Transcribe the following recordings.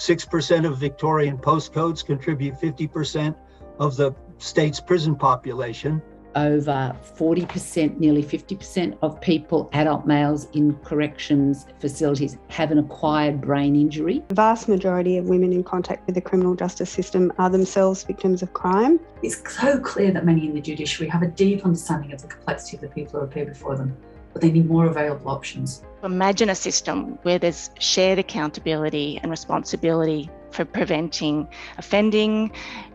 6% of Victorian postcodes contribute 50% of the state's prison population. Over 40%, nearly 50% of people, adult males in corrections facilities, have an acquired brain injury. The vast majority of women in contact with the criminal justice system are themselves victims of crime. It's so clear that many in the judiciary have a deep understanding of the complexity of the people who appear before them, but they need more available options. Imagine a system where there's shared accountability and responsibility for preventing offending,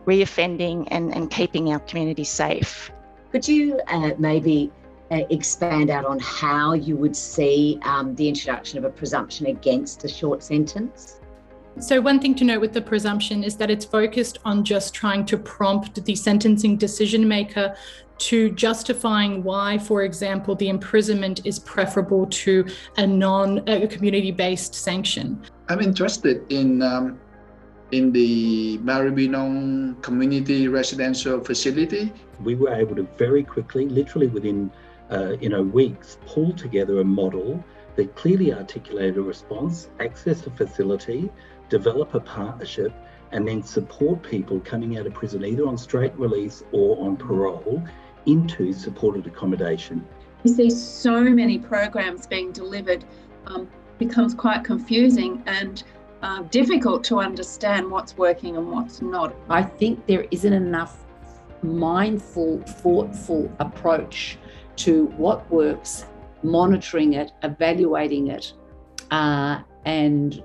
reoffending, and keeping our community safe. Could you maybe expand out on how you would see the introduction of a presumption against a short sentence? So one thing to note with the presumption is that it's focused on just trying to prompt the sentencing decision maker to justifying why, for example, the imprisonment is preferable to a community-based sanction. I'm interested in the Maribyrnong Community Residential Facility. We were able to very quickly, literally within weeks, pull together a model that clearly articulated a response, access a facility, develop a partnership, and then support people coming out of prison either on straight release or on parole into supported accommodation. You see so many programs being delivered, becomes quite confusing and difficult to understand what's working and what's not. I think there isn't enough mindful, thoughtful approach to what works, monitoring it, evaluating it, and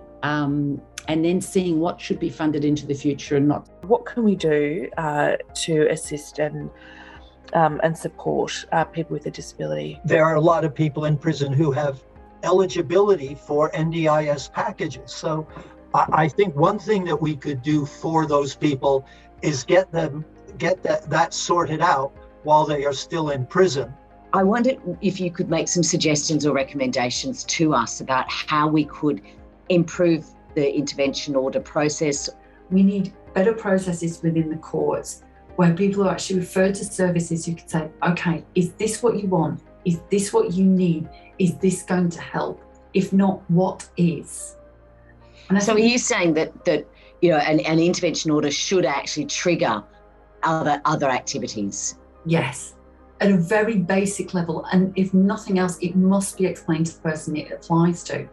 then seeing what should be funded into the future and not. What can we do to assist and support people with a disability? There are a lot of people in prison who have eligibility for NDIS packages. So I think one thing that we could do for those people is get that sorted out while they are still in prison. I wondered if you could make some suggestions or recommendations to us about how we could improve the intervention order process. We need better processes within the courts where people are actually referred to services who can say, okay, is this what you want? Is this what you need? Is this going to help? If not, what is? And so are you saying that an intervention order should actually trigger other activities? Yes, at a very basic level. And if nothing else, it must be explained to the person it applies to,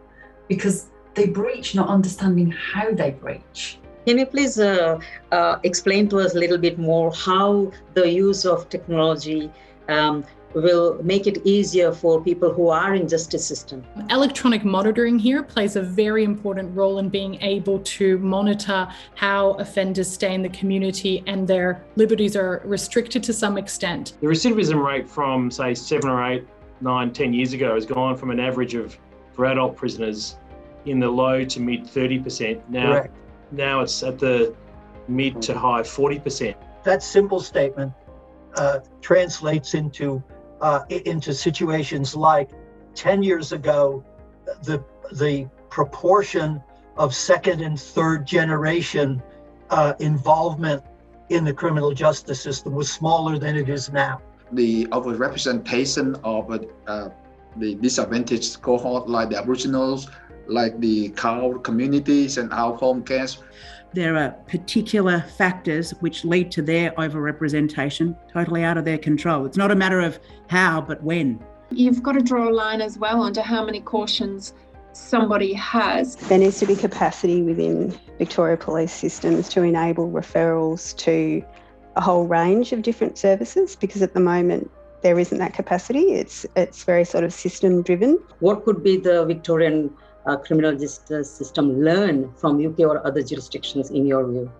because they breach not understanding how they breach. Can you please explain to us a little bit more how the use of technology will make it easier for people who are in justice system? Electronic monitoring here plays a very important role in being able to monitor how offenders stay in the community and their liberties are restricted to some extent. The recidivism rate from, say, 7 or 8, 9, 10 years ago has gone from an average of, for adult prisoners, in the low to mid 30%. Now it's at the mid to high 40%. That simple statement translates into situations like 10 years ago, the proportion of second and third generation involvement in the criminal justice system was smaller than it is now. The overrepresentation of the disadvantaged cohort, like the Aboriginals, like the cow communities and our home camps. There are particular factors which lead to their overrepresentation, totally out of their control. It's not a matter of how, but when. You've got to draw a line as well onto how many cautions somebody has. There needs to be capacity within Victoria Police systems to enable referrals to a whole range of different services, because at the moment there isn't that capacity. It's very sort of system driven. What could be the Victorian criminal justice system learn from UK or other jurisdictions in your view?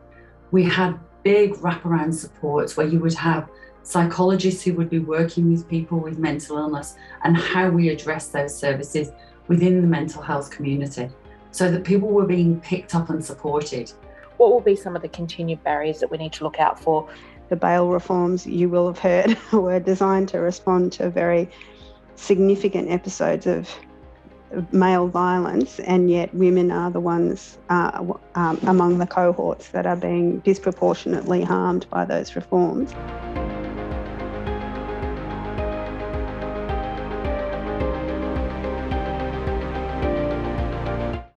We had big wraparound supports where you would have psychologists who would be working with people with mental illness and how we address those services within the mental health community so that people were being picked up and supported. What will be some of the continued barriers that we need to look out for? The bail reforms, you will have heard, were designed to respond to very significant episodes of male violence, and yet women are the ones among the cohorts that are being disproportionately harmed by those reforms.